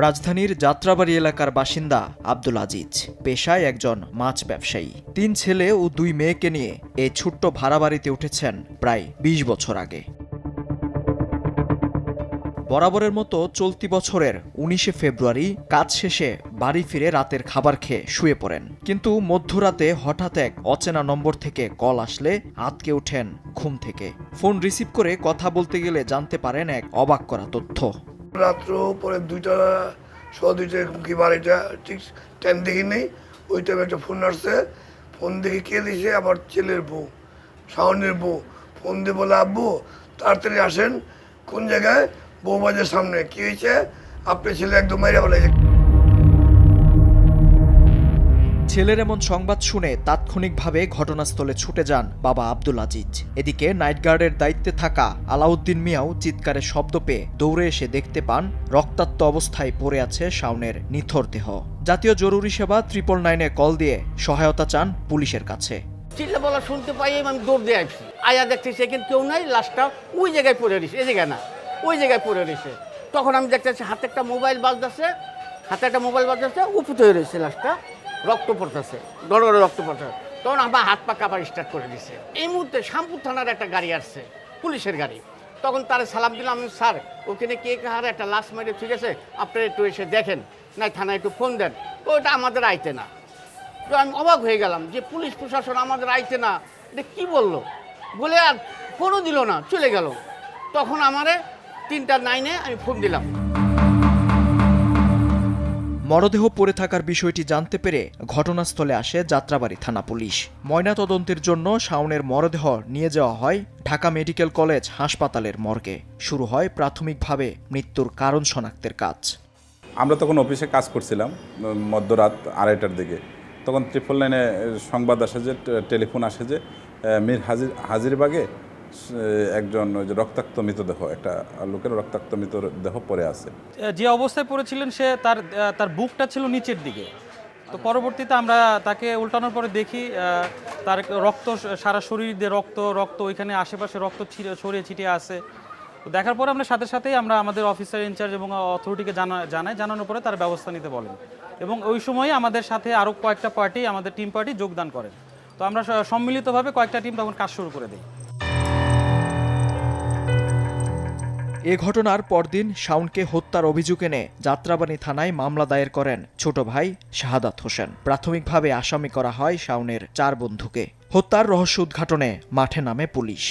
রাজধানীর যাত্রাবাড়ি এলাকার বাসিন্দা আব্দুল আজিজ পেশায় একজন মাছ ব্যবসায়ী। 3 ছেলে ও 2 মেয়েকে নিয়ে এই ছোট্ট ভাড়া বাড়িতে উঠেছেন প্রায় 20 বছর আগে। বরাবরের মতো চলতি বছরের 19শে ফেব্রুয়ারি কাজ শেষে বাড়ি ফিরে রাতের খাবার খেয়ে শুয়ে পড়েন, কিন্তু মধ্যরাতে হঠাৎ এক অচেনা নম্বর থেকে কল আসলে আঁতকে ওঠেন ঘুম থেকে। ফোন রিসিভ করে কথা বলতে গেলে জানতে পারেন এক অবাক করা তথ্য। রাত্র পরে 2:02 কি বাড়িটা ঠিক টাইম দেখি নেই, ওই টাইমে একটা ফোন আসছে। ফোন দেখে কে দিছে, আমার ছেলের বউ, শাওনের বউ ফোন দিয়ে বলে, আব্বু তাড়াতাড়ি আসেন, কোন জায়গায়, বউবাজার সামনে, কি হয়েছে, আপনার ছেলে একদম মাইরা বলেছে। ছেলের এমন সংবাদ শুনে তাৎক্ষণিকভাবে ঘটনাস্থলে ছুটে যান বাবা আব্দুল আজিজ। এদিকে নাইট গার্ডের দায়িত্বে থাকা আলাউদ্দিন মিয়াও চিৎকারের শব্দ পেয়ে দৌড়ে এসে দেখতে পান রক্তাক্ত অবস্থায় পড়ে আছে শাওনের নিথর দেহ। জাতীয় জরুরি সেবা 999-এ কল দিয়ে সহায়তা চান পুলিশের কাছে। চিল্লা বলা শুনতে পাই, আমি দৌড় দিয়ে আসছি, আয়া দেখছি সেখানে কেউ নাই, লাশটা ওই জায়গায় পড়ে রয়েছে, এই জায়গায় না, ওই জায়গায় পড়ে রয়েছে। তখন আমি দেখতেছি হাতে একটা মোবাইল বাজতেছে, উপরে হয়ে রয়েছে, লাশটা রক্ত পড়তেছে, গড় রক্ত পড়তেছে। তখন আমার হাত পা কাঁপা স্টার্ট করে দিছে। এই মুহূর্তে শামপুর থানার একটা গাড়ি আসছে, পুলিশের গাড়ি। তখন তারা সালাম দিলাম, আমি স্যার ওখানে কে কাহার একটা লাশ মেরে, ঠিক আছে আপনারা একটু এসে দেখেন, নাই থানায় একটু ফোন দেন। তো ওটা আমাদের আইতে না। তো আমি অবাক হয়ে গেলাম যে পুলিশ প্রশাসন আমাদের আইতে না, এটা কী বললো বলে আর ফোনও দিল না, চলে গেল। তখন আমারে 309-এ আমি ফোন দিলাম। মরদেহ পড়ে থাকার বিষয়টি জানতে পেরে ঘটনাস্থলে আসে যাত্রাবাড়ি থানা পুলিশ। ময়নাতদন্তের জন্য শাওনের মরদেহ নিয়ে যাওয়া হয় ঢাকা মেডিকেল কলেজ হাসপাতালের মর্গে। শুরু হয় প্রাথমিকভাবে মৃত্যুর কারণ শনাক্তের কাজ। আমরা তখন অফিসে কাজ করছিলাম মধ্যরাত 2:30টার দিকে। তখন 999-এ সংবাদ আসে যে, টেলিফোন আসে যে মীর হাজিরবাগে একজন ওই যে রক্তাক্ত মৃতদেহ, একটা লোকের রক্তাক্ত মৃতদেহ পড়ে আছে। যে অবস্থায় পড়েছিলেন সে তার বুকটা ছিল নিচের দিকে। তো পরবর্তীতে আমরা তাকে উল্টানোর পরে দেখি তার রক্ত, সারা শরীর দিয়ে রক্ত ওইখানে আশেপাশে রক্ত ছড়িয়ে ছিটিয়ে আছে। তো দেখার পরে আমরা সাথে সাথেই আমরা আমাদের অফিসার ইনচার্জ এবং অথরিটিকে জানানোর পরে তার ব্যবস্থা নিতে বলেন। এবং ওই সময় আমাদের সাথে আরও কয়েকটা পার্টি, আমাদের টিম পার্টি যোগদান করেন। তো আমরা সম্মিলিতভাবে কয়েকটা টিম তখন কাজ শুরু করে দিই। এ ঘটনার পরদিন শাওনকে হত্যার অভিযোগ এনে যাত্রাবাড়ি থানায় মামলা দায়ের করেন ছোট ভাই শাহাদাত হোসেন। প্রাথমিকভাবে আসামি করা হয় শাওনের 4 বন্ধুকে। হত্যার রহস্য উদ্ঘাটনে মাঠে নামে পুলিশ।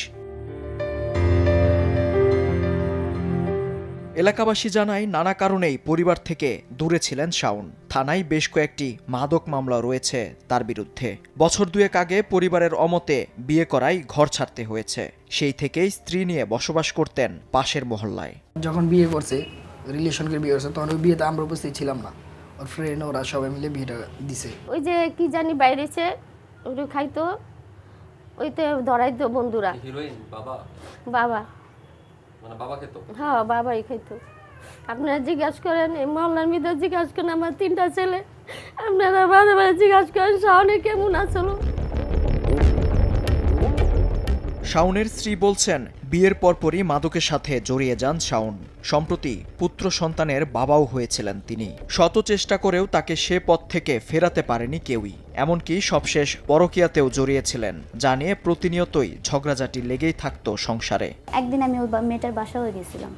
এলাকাবাসী জানায় নানা কারণেই পরিবার থেকে দূরে ছিলেন শাওন। থানায় বেশ কয়েকটি মাদক মামলা রয়েছে তার বিরুদ্ধে। বছর 2 আগে পরিবারের অমতে বিয়ে করায় ঘর ছাড়তে হয়েছে। সেই থেকেই স্ত্রী নিয়ে বসবাস করতেন পাশের মহল্লায়। যখন বিয়ে করছে, রিলেশনকে বিয়ে করছে, তখন ওই বিয়েতে আমরা উপস্থিত ছিলাম না। ওর ফ্রেন্ড ওরা সবাই মিলে বিয়েটা দিছে। ওই যে কি জানি বাইরেছে, ওটা খাইতো, ওইতে ধরাইতো বন্ধুরা। হিরোইন বাবা মানে বাবা খেতো? হ্যাঁ, বাবাই খাইতো। আপনারা জিজ্ঞাসা করেন, এই মহল্লার মধ্যে জিজ্ঞাসা করেন, আমার 3টা ছেলে, আপনারা বারে বারে জিজ্ঞাসা করেন শাওনে কেমন আসলো। শাওনের স্ত্রী বলছেন, বিয়ের পরপরই মাদকের সাথে জড়িয়ে যান শাওন। সম্প্রতি পুত্র সন্তানের বাবাও হয়েছিলেন তিনি। শত চেষ্টা করেও তাকে সে পথ থেকে ফেরাতে পারেনি কেউই। এমনকি সবশেষ পরকীয়াতেও জড়িয়েছিলেন, যা নিয়ে প্রতিনিয়তই ঝগড়াঝাটি লেগেই থাকতো সংসারে। একদিন আমি ওই মেয়েটার বাসায় হয়ে গেছিলাম।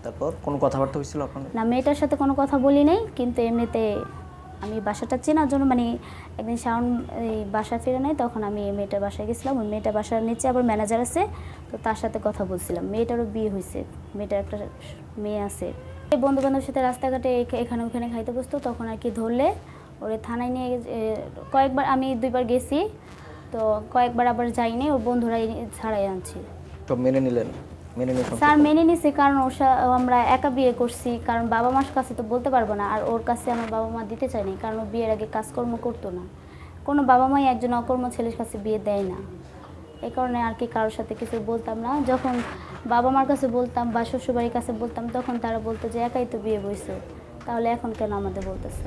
তারপর কোনো কথাবার্তা হয়েছিল আপনার? না, মেয়েটার সাথে কোনো কথা বলি নাই, কিন্তু এমনিতে আমি বাসাটা চেনার জন্য, মানে একদিন শাওন এই বাসা ফিরে নেয়, তখন আমি মেয়েটার বাসায় গেছিলাম। ওই মেয়েটার বাসার নিচে আবার ম্যানেজার আছে, তো তার সাথে কথা বলছিলাম। মেয়েটারও বিয়ে হয়েছে, মেয়েটার একটা মেয়ে আছে। এই বন্ধুবান্ধবের সাথে রাস্তাঘাটে এখানে ওখানে খাইতে বসতো, তখন আর কি ধরলে ওরে থানায় নিয়ে কয়েকবার, আমি 2বার গেছি, তো কয়েকবার আবার যাইনি, ওর বন্ধুরাই ছাড়াই আনছি। সব মেনে নিলেন? স্যার মেনে নিছে, কারণ আমরা একা বিয়ে করছি, কারণ বাবা মার কাছে তো বলতে পারবো না, আর ওর কাছে আমার বাবা মা দিতে চায়নি, কারণ ও বিয়ের আগে কাজকর্ম করতো না। কোনো বাবা মাই একজন অকর্ম ছেলের কাছে বিয়ে দেয় না, এই কারণে আর কি কারোর সাথে কিছু বলতাম না। যখন বাবা মার কাছে বলতাম বা শ্বশুরবাড়ির কাছে বলতাম, তখন তারা বলতো যে একাই তো বিয়ে বইছো, তাহলে এখন কেন আমাদের বলতেছে।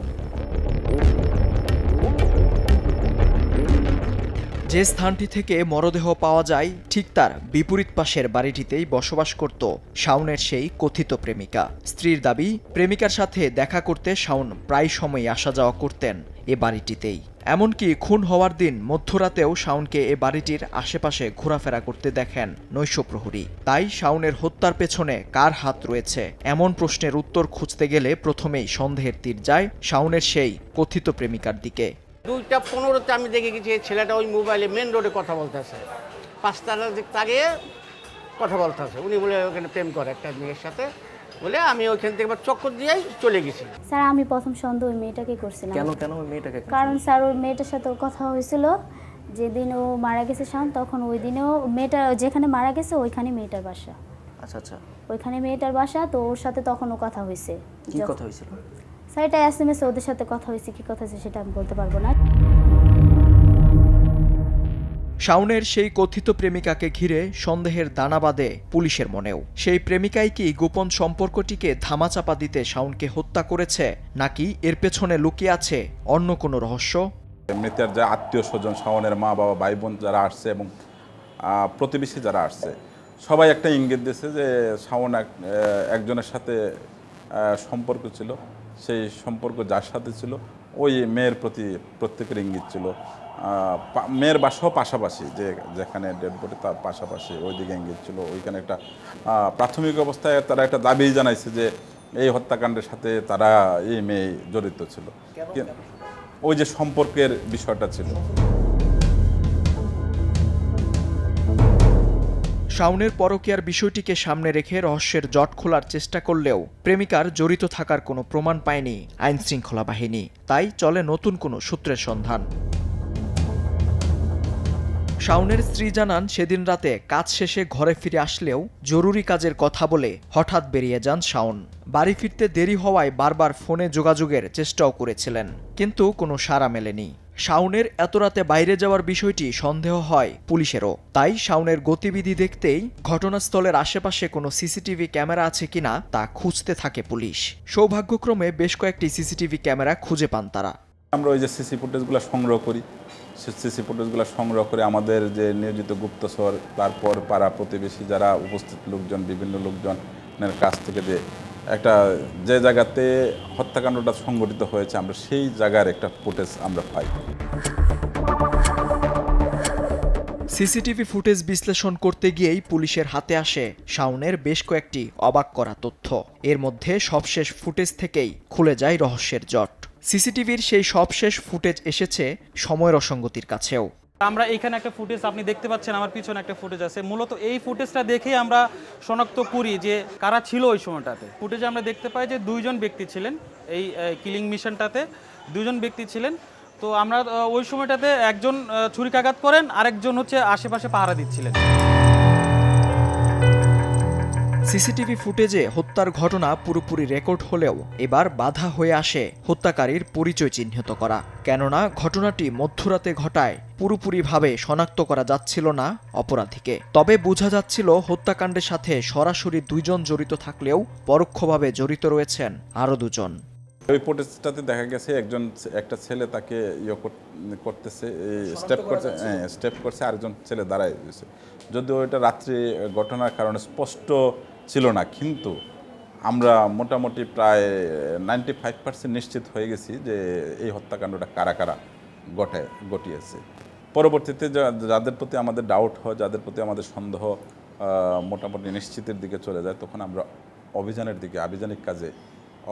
যে স্থানটি থেকে মরদেহ পাওয়া যায় ঠিক তার বিপরীত পাশের বাড়িটিতেই বসবাস করত শাওনের সেই কথিত প্রেমিকা। স্ত্রীর দাবি, প্রেমিকার সাথে দেখা করতে শাওন প্রায় সময় আসা যাওয়া করতেন এ বাড়িটিতেই। এমনকি খুন হওয়ার দিন মধ্যরাতেও শাওনকে এ বাড়িটির আশেপাশে ঘোরাফেরা করতে দেখেন নৈশ প্রহরী। তাই শাওনের হত্যার পেছনে কার হাত রয়েছে এমন প্রশ্নের উত্তর খুঁজতে গেলে প্রথমেই সন্দেহের তীর যায় শাওনের সেই কথিত প্রেমিকার দিকে। 2:15 আমি দেখে গেছি এই ছেলেটা ওই মোবাইলে মেন রোডে কথা বলতেছে, 5টার দিক তাকিয়ে কথা বলতেছে। উনি বলে ওখানে প্রেম করে একটা মেয়ের সাথে বলে, আমি ওইখান থেকে চক্কর দিয়ে চলে গেছি। স্যার আমি প্রথম সন্দেহ ওই মেয়েটাকে করছিলাম। কেন ওই মেয়েটাকে? কারণ স্যার ওই মেয়েটার সাথে ওর কথা হয়েছিল যেদিন ও মারা গেছে শাওন, তখন ওই দিনেও মেয়েটা যেখানে মারা গেছে ওইখানে মেয়েটার বাসা। আচ্ছা, ওইখানে মেয়েটার বাসা, তো ওর সাথে তখন ও কথা হয়েছে। কি কথা হয়েছিল? স্যার এটা SMS ওদের সাথে কথা হয়েছে, কি কথা হয়েছে সেটা আমি বলতে পারবো না। শাওনের সেই কথিত প্রেমিকাকে ঘিরে সন্দেহের দানা বাঁধে পুলিশের মনেও। সেই প্রেমিকাই কি গোপন সম্পর্কটিকে ধামাচাপা দিতে শাওনকে হত্যা করেছে, নাকি এর পেছনে লুকিয়ে আছে অন্য কোনো রহস্য? মৃতের যে আত্মীয় স্বজন, শাওনের মা বাবা ভাই বোন যারা আসছে এবং প্রতিবেশী যারা আসছে, সবাই একটা ইঙ্গিত দিয়েছে যে শাওন একজনের সাথে সম্পর্ক ছিল। সেই সম্পর্ক যার সাথে ছিল ওই মেয়ের প্রতি প্রত্যেকের ইঙ্গিত ছিল। মেয়ের বাসাও পাশাপাশি, যেখানে ডেড বডি তার পাশাপাশি ওইদিকে ইঙ্গিত ছিল। ওইখানে একটা প্রাথমিক অবস্থায় তারা একটা দাবি জানাইছে যে এই হত্যাকাণ্ডের সাথে তারা এই মেয়ে জড়িত ছিল। ওই যে সম্পর্কের বিষয়টা ছিল। শাওনের পরকীয়ার বিষয়টিকে সামনে রেখে রহস্যের জট খোলার চেষ্টা করলেও প্রেমিকার জড়িত থাকার কোনো প্রমাণ পায়নি আইনশৃঙ্খলা বাহিনী। তাই চলে নতুন কোনো সূত্রের সন্ধান। শাওনের স্ত্রী জানান, সেদিন রাতে কাজ শেষে ঘরে ফিরে আসলেও জরুরি কাজের কথা বলে হঠাৎ বেরিয়ে যান শাওন। বাড়ি ফিরতে দেরি হওয়ায় বারবার ফোনে যোগাযোগের চেষ্টাও করেছিলেন, কিন্তু কোনো সাড়া মেলেনি। শাওনের এত রাতে বাইরে যাওয়ার বিষয়টি সন্দেহ হয় পুলিশেরও। তাই শাওনের গতিবিধি দেখতেই ঘটনাস্থলের আশেপাশে কোনো সিসিটিভি ক্যামেরা আছে কিনা তা খুঁজতে থাকে পুলিশ। সৌভাগ্যক্রমে বেশ কয়েকটি সিসিটিভি ক্যামেরা খুঁজে পান তারা। আমরা ওই যে সিসি ফুটেজগুলো সংগ্রহ করি, সিসি ফুটেজগুলো সংগ্রহ করে আমাদের যে নিয়োজিত গুপ্তচর, তারপর পাড়া প্রতিবেশী যারা উপস্থিত লোকজন, বিভিন্ন লোকজনের কাছ থেকে যে জায়গাতে হত্যাকাণ্ডটা সংঘটিত হয়েছে আমরা সেই জায়গার একটা ফুটেজ আমরা পাই। সিসিটিভি ফুটেজ বিশ্লেষণ করতে গিয়েই পুলিশের হাতে আসে শাওনের বেশ কয়েকটি অবাক করা তথ্য। এর মধ্যে সবশেষ ফুটেজ থেকেই খুলে যায় রহস্যের জট। সিসিটিভির সেই সবশেষ ফুটেজ এসেছে সময়ের অসঙ্গতির কাছেও। আমরা এখানে একটা ফুটেজ আপনি দেখতে পাচ্ছেন, আমার পিছনে একটা ফুটেজ আছে। মূলত এই ফুটেজটা দেখেই আমরা শনাক্ত করি যে কারা ছিল ওই সময়টাতে। ফুটেজে আমরা দেখতে পাই যে 2জন ব্যক্তি ছিলেন এই কিলিং মিশনটাতে, 2জন ব্যক্তি ছিলেন। তো আমরা ওই সময়টাতে একজন ছুরিকাঘাত করেন, আরেকজন হচ্ছে আশেপাশে পাহারা দিচ্ছিলেন। সিসিটিভি ফুটেজে হত্যার ঘটনা পুরোপুরি রেকর্ড হলেও এবার বাধা হয়ে আসে হত্যাকারীর পরিচয় চিহ্নিত করা। কেননা ঘটনাটি মধ্যরাতে ঘটায় পুরোপুরিভাবে শনাক্ত করা যাচ্ছিল না অপরাধীকে। তবে বোঝা যাচ্ছিল হত্যাকাণ্ডের সাথে সরাসরি 2জন জড়িত থাকলেও পরোক্ষভাবে জড়িত রয়েছেন আরও 2জন। ওই ফুটেজটাতে দেখা গেছে একটা ছেলে তাকে করতেছে, স্টেপ করছে, আরেকজন ছেলে দাঁড়ায় রয়েছে। যদিও এটা রাত্রি ঘটনার কারণে স্পষ্ট ছিল না, কিন্তু আমরা মোটামুটি প্রায় 95% নিশ্চিত হয়ে গেছি যে এই হত্যাকাণ্ডটা কারা কারা ঘটিয়েছে। পরবর্তীতে যাদের প্রতি আমাদের ডাউট হয়, যাদের প্রতি আমাদের সন্দেহ মোটামুটি নিশ্চিতের দিকে চলে যায়, তখন আমরা আভিযানিক কাজে,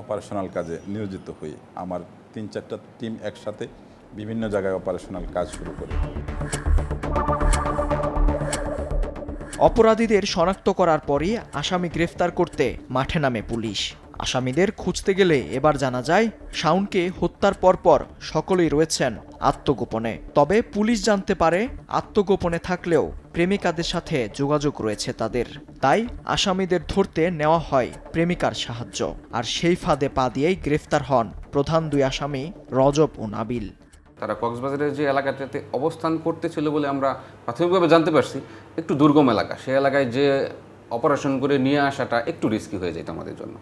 অপারেশনাল কাজে নিয়োজিত হই। আমার 3-4টা টিম একসাথে বিভিন্ন জায়গায় অপারেশনাল কাজ শুরু করি। অপরাধীদের শনাক্ত করার পরই আসামি গ্রেফতার করতে মাঠে নামে পুলিশ। আসামিদের খুঁজতে গেলে এবার জানা যায় শাওনকে হত্যার পরপর সকলেই রয়েছেন আত্মগোপনে। তবে পুলিশ জানতে পারে আত্মগোপনে থাকলেও প্রেমিকাদের সাথে যোগাযোগ রয়েছে তাদের। তাই আসামিদের ধরতে নেওয়া হয় প্রেমিকার সাহায্য। আর সেই ফাঁদে পা দিয়েই গ্রেফতার হন প্রধান 2 আসামি রজব ও নাবিল। তারা কক্সবাজারের যে এলাকাটাতে অবস্থান করতেছিল বলে আমরা প্রাথমিকভাবে জানতে পারছি, একটু দুর্গম এলাকা। সেই এলাকায় যে অপারেশন করে নিয়ে আসাটা একটু রিস্কি হয়ে যেত আমাদের জন্য।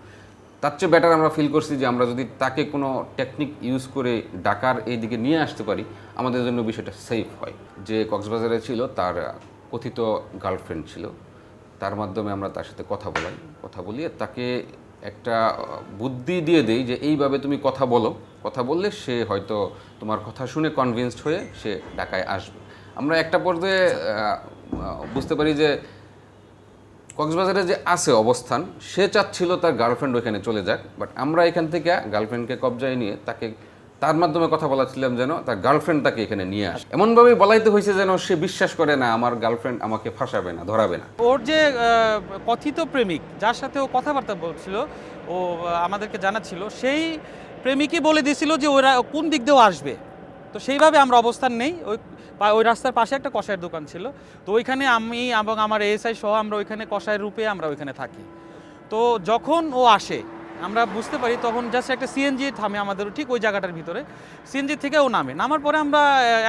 তার চেয়ে বেটার আমরা ফিল করছি যে আমরা যদি তাকে কোনো টেকনিক ইউজ করে ডাকার এই দিকে নিয়ে আসতে পারি আমাদের জন্য বিষয়টা সেফ হয়। যে কক্সবাজারে ছিল তার কথিত গার্লফ্রেন্ড ছিল, তার মাধ্যমে আমরা তার সাথে কথা বলিয়ে তাকে একটা বুদ্ধি দিয়ে দেই যে এইভাবে তুমি কথা বললে সে হয়তো তোমার কথা শুনে কনভিন্সড হয়ে সে ঢাকায় আসবে। আমরা একটা পর্যায়ে বুঝতে পারি যে কক্সবাজারে যে আছে অবস্থান, সে চাচ্ছিল তার গার্লফ্রেন্ড ওইখানে চলে যাক, বাট আমরা এখান থেকে গার্লফ্রেন্ডকে কবজায় নিয়ে তার মাধ্যমে কথা বলাচ্ছিলাম যেন তার গার্লফ্রেন্ড তাকে এখানে নিয়ে আসে। এমনভাবেই বলাইতে হয়েছে যেন সে বিশ্বাস করে না আমার গার্লফ্রেন্ড আমাকে ফাঁসাবে না, ধরাবে না। ওর যে কথিত প্রেমিক যার সাথে ও কথাবার্তা বলছিল, ও আমাদেরকে জানাচ্ছিল, সেই প্রেমিকই বলে দিয়েছিল যে ওরা কোন দিক দিয়েও আসবে। তো সেইভাবে আমরা অবস্থান নেই। ওই রাস্তার পাশে একটা কষায়ের দোকান ছিল, তো ওইখানে আমি এবং আমার এএসআই সহ আমরা ওইখানে কষায়ের রূপে আমরা ওইখানে থাকি। তো যখন ও আসে আমরা বুঝতে পারি, তখন জাস্ট একটা সিএনজি থামে আমাদের ঠিক ওই জায়গাটার ভিতরে। সিএনজি থেকে ও নামার পরে আমরা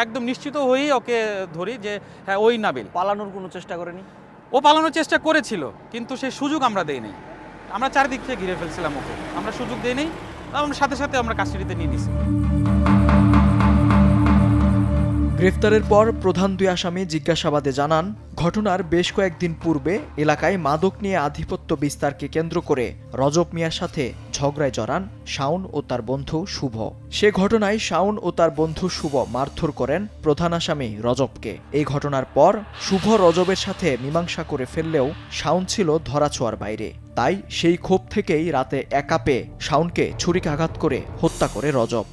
একদম নিশ্চিত হয়েই ওকে ধরি যে হ্যাঁ ওই নাবিল। পালানোর কোনো চেষ্টা করেনি? ও পালানোর চেষ্টা করেছিল, কিন্তু সেই সুযোগ আমরা দেইনি। আমরা চারদিক থেকে ঘিরে ফেলছিলাম ওকে, আমরা সুযোগ দেইনি, আমরা সাথে সাথে আমরা কাস্টাডিতে নিয়ে নিছি। গ্রেফতারের পর প্রধান দুই আসামি জিজ্ঞাসাবাদে জানান, ঘটনার বেশ কয়েকদিন পূর্বে এলাকায় মাদক নিয়ে আধিপত্য বিস্তারকে কেন্দ্র করে রজব মিয়ার সাথে ঝগড়ায় জড়ান শাওন ও তার বন্ধু শুভ। সে ঘটনায় শাওন ও তার বন্ধু শুভ মারধর করেন প্রধান আসামি রজবকে। এই ঘটনার পর শুভ রজবের সাথে মীমাংসা করে ফেললেও শাওন ছিল ধরাছোঁয়ার বাইরে। তাই সেই ক্ষোভ থেকেই রাতে একা পেয়ে শাওনকে ছুরিকাঘাত করে হত্যা করে রজব।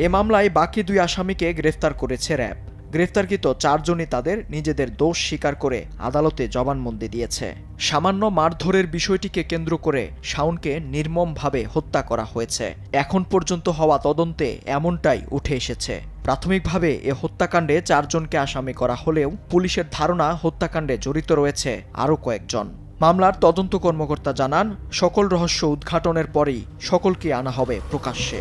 এ মামলায় বাকি দুই আসামিকে গ্রেফতার করেছে র্যাব। গ্রেফতারকৃত চারজনই তাদের নিজেদের দোষ স্বীকার করে আদালতে জবানবন্দি দিয়েছে। সামান্য মারধরের বিষয়টিকে কেন্দ্র করে শাওনকে নির্মমভাবে হত্যা করা হয়েছে। এখন পর্যন্ত হওয়া তদন্তে এমনটাই উঠে এসেছে। প্রাথমিকভাবে এ হত্যাকাণ্ডে চারজনকে আসামি করা হলেও পুলিশের ধারণা হত্যাকাণ্ডে জড়িত রয়েছে আরও কয়েকজন। মামলার তদন্ত কর্মকর্তা জানান, সকল রহস্য উদ্ঘাটনের পরেই সকলকে আনা হবে প্রকাশ্যে।